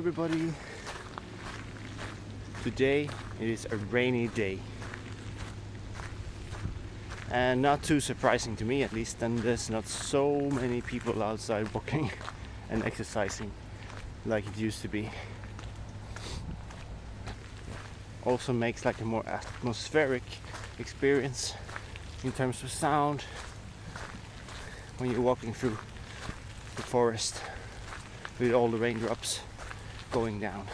everybody. Today it is a rainy day. And not too surprising to me at least, and there's not so many people outside walking and exercising like it used to be. Also makes like a more atmospheric experience in terms of sound when you're walking through the forest with all the raindrops going down.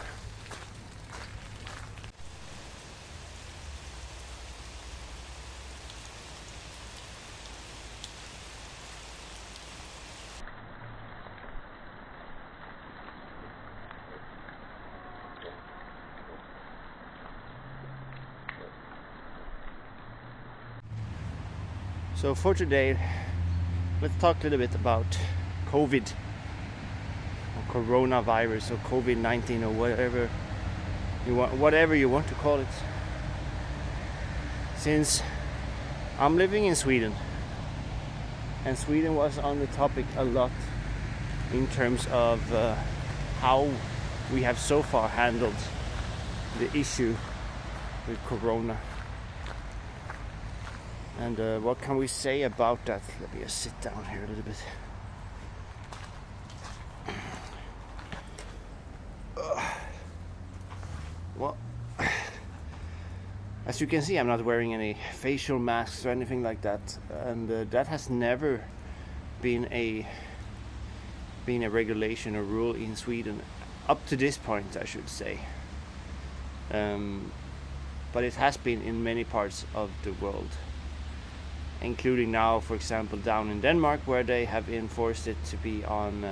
So for today, let's talk a little bit about COVID or coronavirus or Covid-19 or whatever you want to call it. Since I'm living in Sweden, and Sweden was on the topic a lot in terms of how we have so far handled the issue with corona. And what can we say about that? Let me just sit down here a little bit. Well, as you can see, I'm not wearing any facial masks or anything like that, and that has never been a regulation or rule in Sweden up to this point, I should say. But it has been in many parts of the world, including now, for example, down in Denmark, where they have enforced it to be on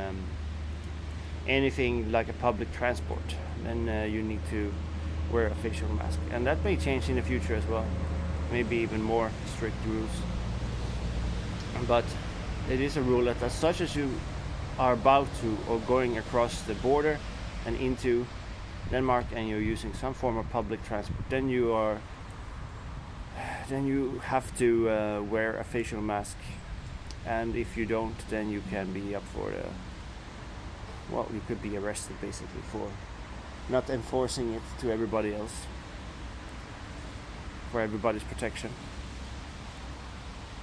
anything like a public transport. Then you need to wear a facial mask, and that may change in the future as well. Maybe even more strict rules. But it is a rule that as such as you are about to or going across the border and into Denmark and you're using some form of public transport, then you have to wear a facial mask, and if you don't, then you can be up for you could be arrested basically for not enforcing it to everybody else, for everybody's protection.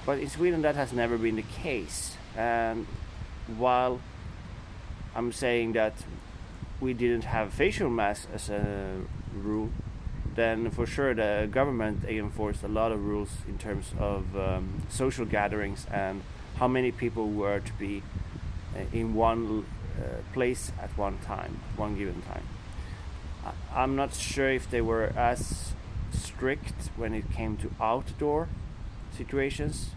But in Sweden that has never been the case, and while I'm saying that we didn't have facial masks as a rule, then for sure the government enforced a lot of rules in terms of social gatherings and how many people were to be in one place at one given time. I'm not sure if they were as strict when it came to outdoor situations,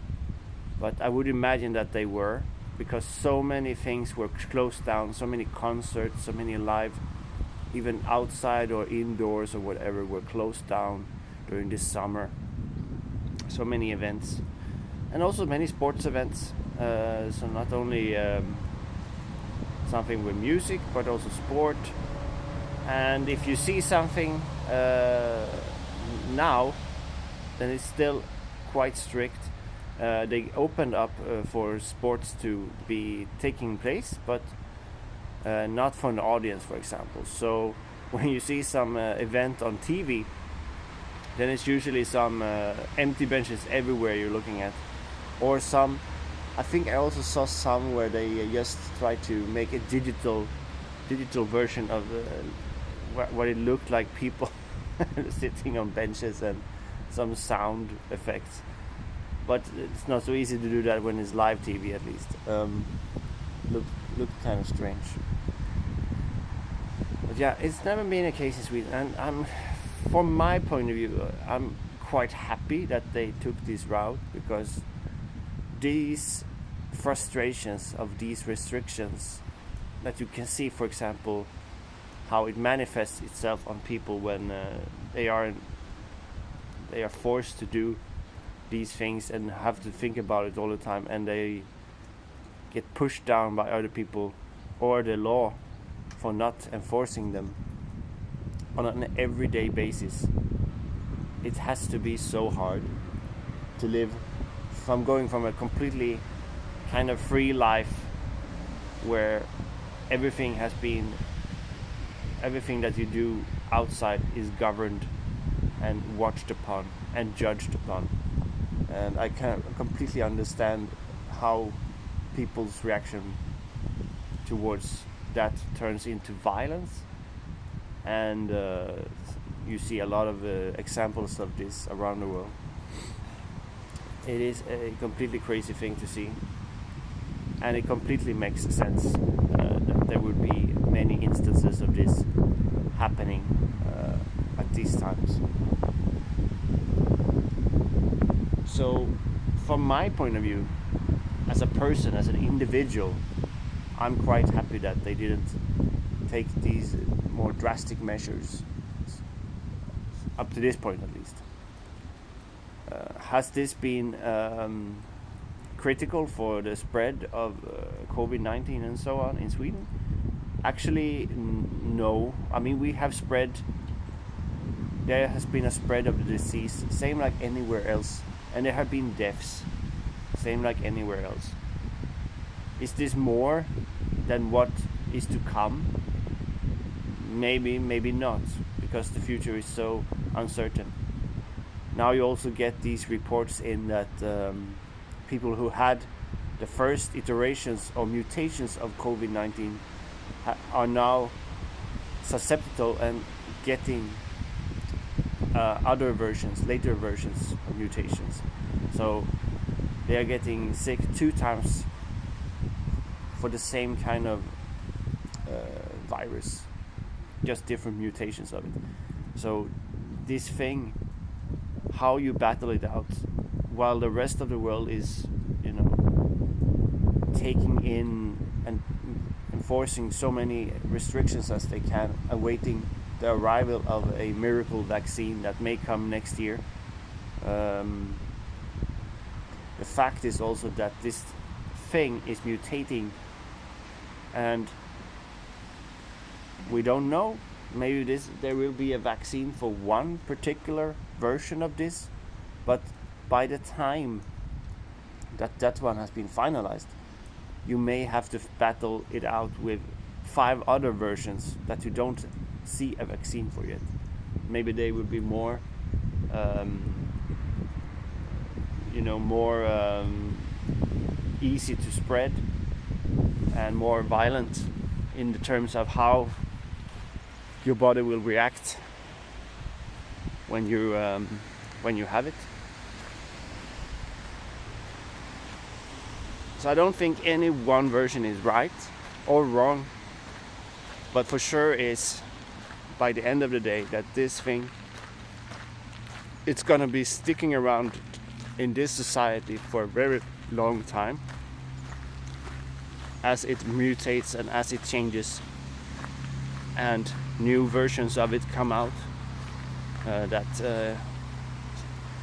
but I would imagine that they were, because so many things were closed down, so many concerts, so many live, even outside or indoors or whatever, were closed down during this summer. So many events, and also many sports events. So not only something with music, but also sport. And if you see something now, then it's still quite strict. They opened up for sports to be taking place, but not for an audience, for example. So when you see some event on TV, then it's usually some empty benches everywhere you're looking at, or some. I think I also saw some where they just try to make a digital version of what it looked like, people sitting on benches and some sound effects. But it's not so easy to do that when it's live TV, at least. Looked kind of strange. But yeah, it's never been a case in Sweden, and from my point of view, I'm quite happy that they took this route, because these frustrations of these restrictions that you can see, for example, how it manifests itself on people when they are forced to do these things and have to think about it all the time, and they get pushed down by other people or the law for not enforcing them on an everyday basis. It has to be so hard to live from going from a completely kind of free life where everything has been everything that you do outside is governed and watched upon and judged upon. And I can completely understand how people's reaction towards that turns into violence. And you see a lot of examples of this around the world. It is a completely crazy thing to see. And it completely makes sense that there would be many instances of this happening at these times. So, from my point of view, as a person, as an individual, I'm quite happy that they didn't take these more drastic measures, up to this point at least. Has this been critical for the spread of Covid-19 and so on in Sweden? Actually, no. I mean, we have spread, there has been a spread of the disease, same like anywhere else. And there have been deaths, same like anywhere else. Is this more than what is to come? Maybe, maybe not, because the future is so uncertain. Now you also get these reports in that people who had the first iterations or mutations of COVID-19 are now susceptible and getting other versions, later versions of mutations. So they are getting sick 2 times for the same kind of virus, just different mutations of it. So this thing, how you battle it out while the rest of the world is, taking in and enforcing so many restrictions as they can, awaiting the arrival of a miracle vaccine that may come next year. The fact is also that this thing is mutating, and we don't know. Maybe there will be a vaccine for one particular version of this, but by the time that one has been finalized, you may have to battle it out with 5 other versions that you don't see a vaccine for yet. Maybe they will be more easy to spread and more violent in the terms of how your body will react when you have it. So I don't think any one version is right or wrong, but for sure is, by the end of the day, that this thing, it's gonna be sticking around in this society for a very long time, as it mutates and as it changes and new versions of it come out that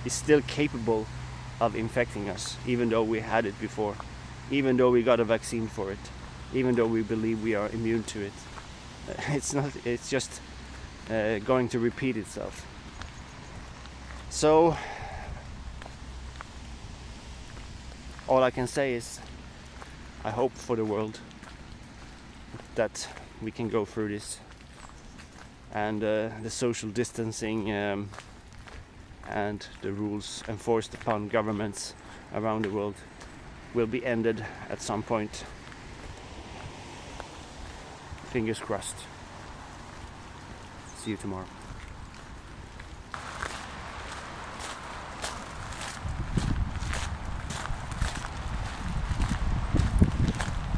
is still capable of infecting us, even though we had it before, even though we got a vaccine for it, even though we believe we are immune to it. It's just going to repeat itself. So all I can say is I hope for the world that we can go through this, and the social distancing and the rules enforced upon governments around the world will be ended at some point. Fingers crossed. See you tomorrow.